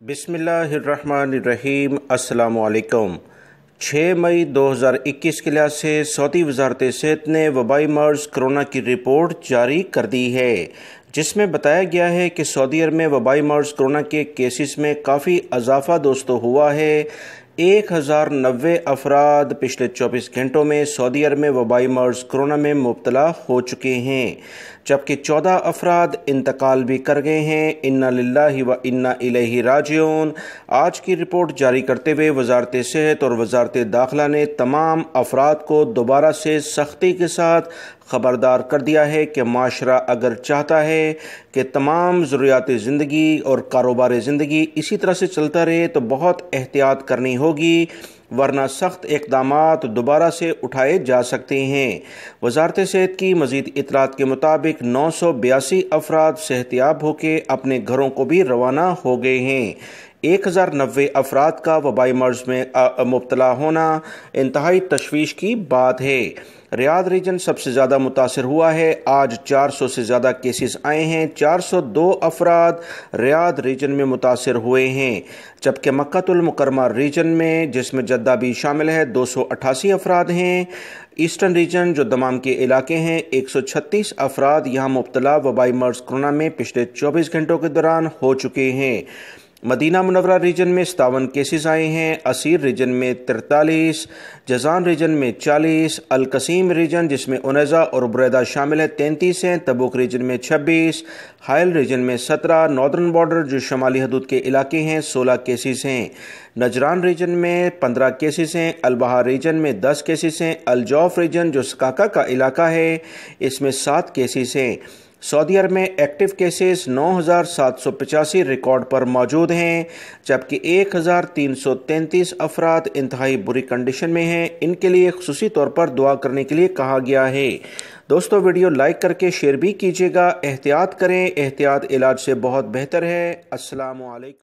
बिस्मिल्लाहिर्रहमानिर्रहीम। अस्सलामुअलैकुम। 6 मई 2021 के लिहाज से सऊदी वजारत सेहत ने वबाई मर्ज़ कोरोना की रिपोर्ट जारी कर दी है, जिसमें बताया गया है कि सऊदी अरब में वबाई मर्ज़ कोरोना के केसेस में काफ़ी इजाफा दोस्तों हुआ है। 1090 अफराद पिछले 24 घंटों में सऊदी अरब में वबाई मर्ज़ कोरोना में मुब्तला हो चुके हैं, जबकि 14 अफराद इंतकाल भी कर गए हैं। इन्ना लिल्लाहि व इन्ना इलैहि राजिऊन। आज की रिपोर्ट जारी करते हुए वजारत सेहत और वजारत दाखिला ने तमाम अफराद को दोबारा से सख्ती के साथ ख़बरदार कर दिया है कि माशरा अगर चाहता है कि तमाम ज़रूरियात ज़िंदगी और कारोबार ज़िंदगी इसी तरह से चलता रहे तो बहुत एहतियात करनी होगी, वरना सख्त इक़दामात दोबारा से उठाए जा सकते हैं। वजारत सेहत की मज़ीद इतलात के मुताबिक 982 अफराद सेहतियाब होकर अपने घरों को भी रवाना हो गए हैं। 1090 अफराद का वबाई मर्ज़ में मुब्तला होना इंतहाई तशवीश की बात है। रियाद रीजन सबसे ज़्यादा मुतासर हुआ है। आज 400 से ज़्यादा केसेस आए हैं। 402 अफराद रियाद रीजन में मुतासर हुए हैं, जबकि मक्कातुल मुकरमा रीजन में, जिसमें जद्दा भी शामिल है, 288 अफराद हैं। ईस्टर्न रीजन जो दमाम के इलाके हैं, 136 अफराद यहाँ मुब्तला वबाई मर्ज़ कोरोना में पिछले 24 घंटों के दौरान हो चुके हैं। मदीना मुनव्वरा रीजन में 57 केसेस आए हैं। असीर रीजन में 43, जज़ान रीजन में 40, अल-कसीम रीजन जिसमें उनैज़ा और बुरैदा शामिल है 33 हैं। तबूक रीजन में 26, हाइल रीजन में 17, नॉर्दर्न बॉर्डर जो शमाली हदूद के इलाके हैं 16 केसेस हैं। नजरान रीजन में 15 केसेस हैं। अलबहार रीजन में 10 केसेस हैं। अलजौफ रीजन जो सकाका का इलाका है इसमें 7 केसेस हैं। सऊदी अरब में एक्टिव केसेस 9785 रिकॉर्ड पर मौजूद हैं, जबकि 1333 अफराद इंतहाई बुरी कंडीशन में हैं। इनके लिए खुसूसी तौर पर दुआ करने के लिए कहा गया है। दोस्तों, वीडियो लाइक करके शेयर भी कीजिएगा। एहतियात करें, एहतियात इलाज से बहुत बेहतर है। अस्सलामु अलैकुम।